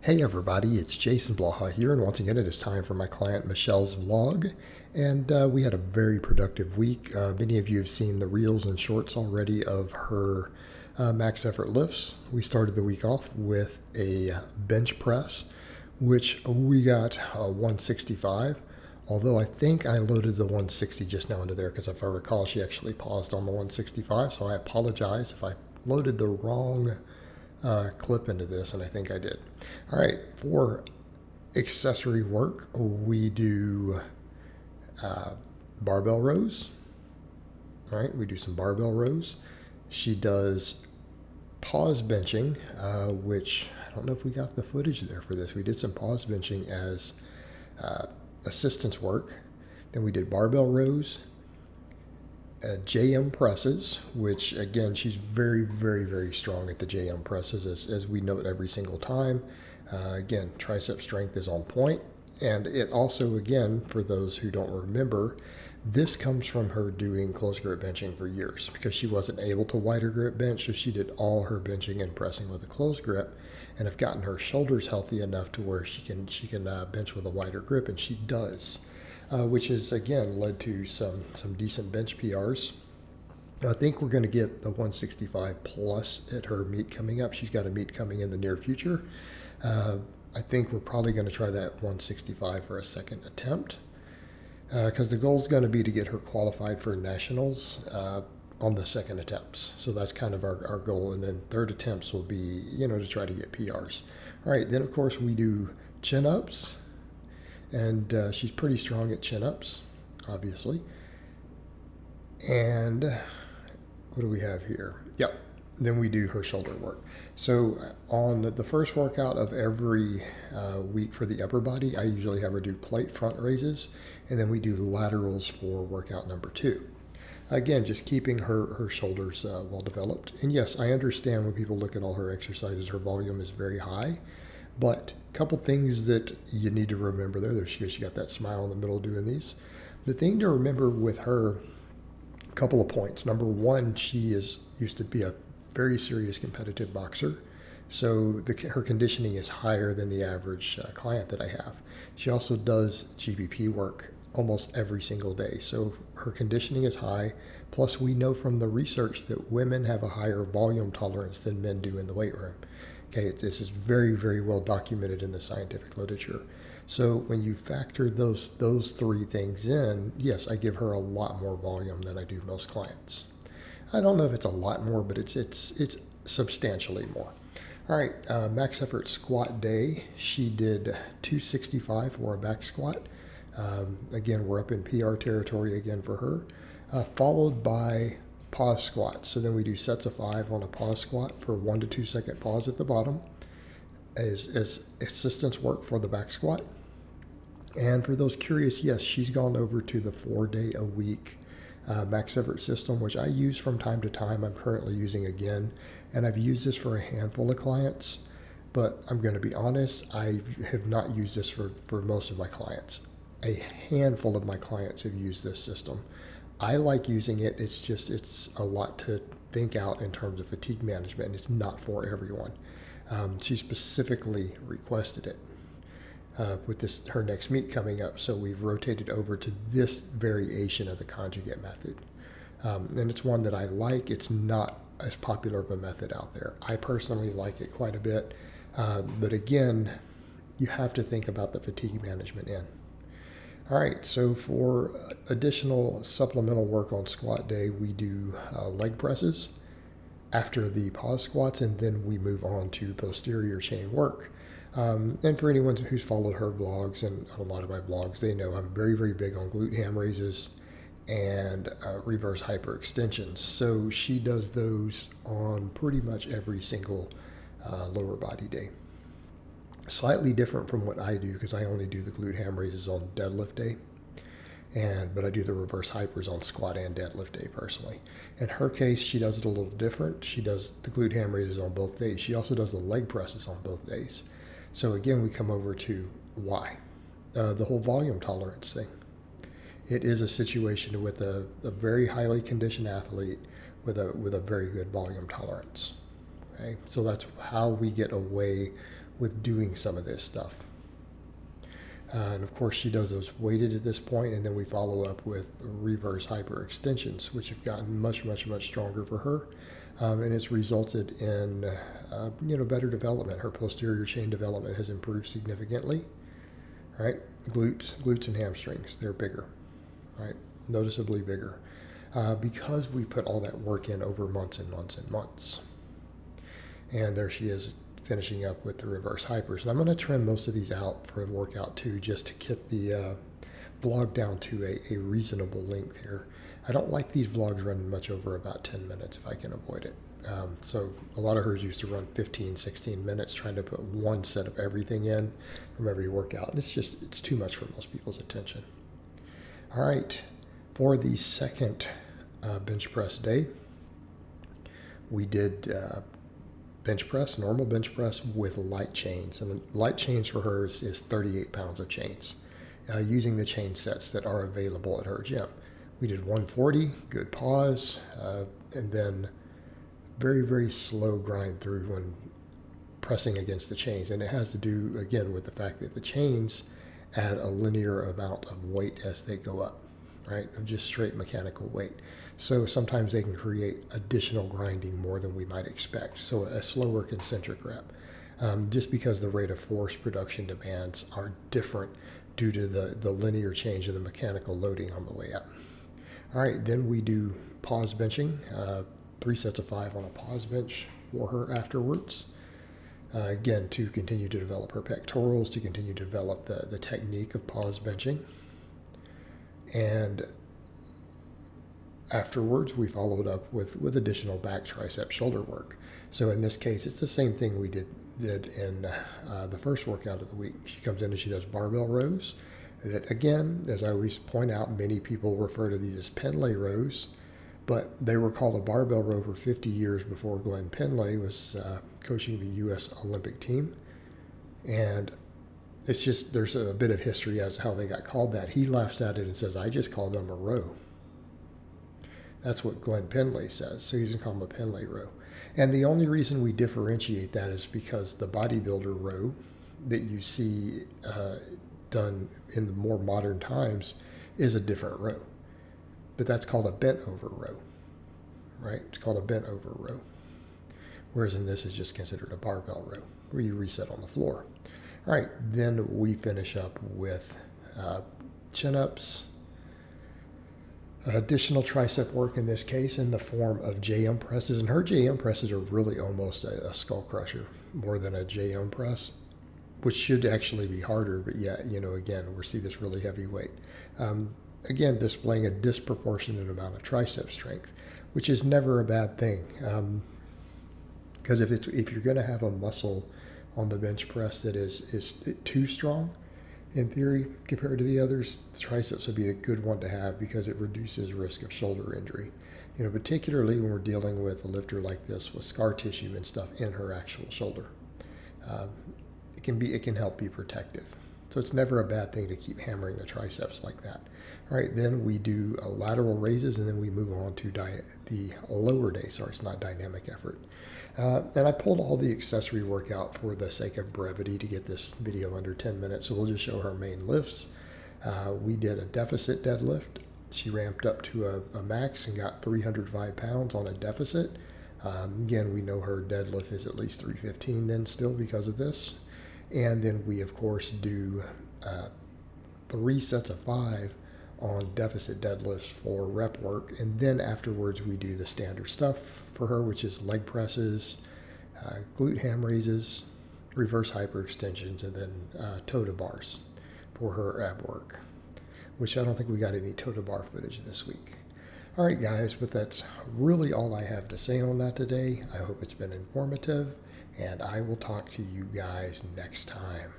Hey everybody, it's Jason Blaha here, and once again it is time for my client Michelle's vlog. And we had a very productive week. Many of you have seen the reels and shorts already of her max effort lifts. We started the week off with a bench press, which we got 165. Although I think I loaded the 160 just now into there because if I recall, she actually paused on the 165. So I apologize if I loaded the wrong clip into this, and I think I did. All right, for accessory work, we do barbell rows. All right, we do some barbell rows. She does pause benching, which I don't know if we got the footage there for this. We did some pause benching as assistance work. Then we did barbell rows, JM presses, which again, she's very, very, very strong at the JM presses, as we note every single time. Again, tricep strength is on point. And it also, again, for those who don't remember, this comes from her doing close grip benching for years because she wasn't able to wider grip bench. So she did all her benching and pressing with a close grip and have gotten her shoulders healthy enough to where she can bench with a wider grip, and she does. Which has again led to some decent bench PRs. I think we're going to get the 165 plus at her meet coming up. She's got a meet coming in the near future. I think we're probably going to try that 165 for a second attempt because the goal is going to be to get her qualified for nationals on the second attempts. So that's kind of our goal. And then third attempts will be, to try to get PRs. All right, then of course we do chin ups. And she's pretty strong at chin-ups, obviously. And what do we have here? Yep. Then we do her shoulder work. So on the first workout of every week for the upper body, I usually have her do plate front raises, and then we do laterals for workout number 2. Again, just keeping her shoulders well developed. And yes, I understand when people look at all her exercises, her volume is very high. But a couple things that you need to remember there she got that smile in the middle doing these. The thing to remember with her, a couple of points. Number one, she used to be a very serious competitive boxer. So her conditioning is higher than the average client that I have. She also does GBP work almost every single day. So her conditioning is high. Plus, we know from the research that women have a higher volume tolerance than men do in the weight room. Okay, this is very, very well documented in the scientific literature. So when you factor those 3 things in, yes, I give her a lot more volume than I do most clients. I don't know if it's a lot more, but it's substantially more. All right, max effort squat day. She did 265 for a back squat. Again, we're up in PR territory again for her, followed by pause squats. So then we do sets of 5 on a pause squat for 1 to 2 second pause at the bottom as assistance work for the back squat. And for those curious, yes, she's gone over to the 4-day-a-week max effort system, which I use from time to time. I'm currently using again, and I've used this for a handful of clients, but I'm going to be honest, I have not used this for most of my clients. A handful of my clients have used this system. I like using it. It's a lot to think out in terms of fatigue management, and it's not for everyone. She specifically requested it with her next meet coming up, so we've rotated over to this variation of the conjugate method. And it's one that I like. It's not as popular of a method out there. I personally like it quite a bit, but again, you have to think about the fatigue management in. All right, so for additional supplemental work on squat day, we do leg presses after the pause squats, and then we move on to posterior chain work. And for anyone who's followed her vlogs and a lot of my vlogs, they know I'm very, very big on glute ham raises and reverse hyperextensions. So she does those on pretty much every single lower body day. Slightly different from what I do because I only do the glute ham raises on deadlift day, but I do the reverse hypers on squat and deadlift day personally. In her case, she does it a little different. She does the glute ham raises on both days. She also does the leg presses on both days. So again, we come over to why. The whole volume tolerance thing. It is a situation with a very highly conditioned athlete with a very good volume tolerance. Okay, so that's how we get away with doing some of this stuff. And of course, she does those weighted at this point, and then we follow up with reverse hyperextensions, which have gotten much, much, much stronger for her, and it's resulted in better development. Her posterior chain development has improved significantly. Right, glutes and hamstrings, they're bigger, right, noticeably bigger, because we put all that work in over months and months and months. And there she is, finishing up with the reverse hypers. And I'm going to trim most of these out for a workout too, just to get the vlog down to a reasonable length here. I don't like these vlogs running much over about 10 minutes if I can avoid it. So a lot of hers used to run 15, 16 minutes trying to put one set of everything in from every workout. And it's too much for most people's attention. All right, for the second bench press day, we did bench press, normal bench press with light chains. And light chains for hers is 38 pounds of chains, using the chain sets that are available at her gym. We did 140, good pause, and then very, very slow grind through when pressing against the chains. And it has to do, again, with the fact that the chains add a linear amount of weight as they go up, right, of just straight mechanical weight. So sometimes they can create additional grinding more than we might expect. So a slower concentric rep, just because the rate of force production demands are different due to the linear change in the mechanical loading on the way up. All right, then we do pause benching, 3 sets of 5 on a pause bench for her afterwards. Again, to continue to develop her pectorals, to continue to develop the technique of pause benching. And afterwards, we followed up with additional back, tricep, shoulder work. So in this case, it's the same thing we did in the first workout of the week. She comes in and she does barbell rows. That, again, as I always point out, many people refer to these as Pendlay rows, but they were called a barbell row for 50 years before Glenn Pendlay was coaching the U.S. Olympic team. And it's just, there's a bit of history as to how they got called that. He laughs at it and says, I just call them a row. That's what Glenn Pendlay says, so he doesn't call them a Pendlay row. And the only reason we differentiate that is because the bodybuilder row that you see done in the more modern times is a different row. But that's called a bent over row, right? It's called a bent over row. Whereas in this is just considered a barbell row where you reset on the floor. All right, then we finish up with chin-ups, additional tricep work in this case in the form of JM presses. And her JM presses are really almost a skull crusher more than a JM press, which should actually be harder. But yeah, again, we see this really heavy weight. Again, displaying a disproportionate amount of tricep strength, which is never a bad thing. Because if you're going to have a muscle on the bench press that is too strong, in theory, compared to the others, the triceps would be a good one to have because it reduces risk of shoulder injury. Particularly when we're dealing with a lifter like this with scar tissue and stuff in her actual shoulder. It can help be protective. So it's never a bad thing to keep hammering the triceps like that. All right, then we do lateral raises, and then we move on to the lower day. Sorry, it's not dynamic effort. And I pulled all the accessory work out for the sake of brevity to get this video under 10 minutes. So we'll just show her main lifts. We did a deficit deadlift. She ramped up to a max and got 305 pounds on a deficit. Again, we know her deadlift is at least 315 then still because of this. And then we, of course, do 3 sets of 5 on deficit deadlifts for rep work. And then afterwards, we do the standard stuff for her, which is leg presses, glute ham raises, reverse hyperextensions, and then toe to bars for her ab work, which I don't think we got any toe to bar footage this week. All right, guys, but that's really all I have to say on that today. I hope it's been informative, and I will talk to you guys next time.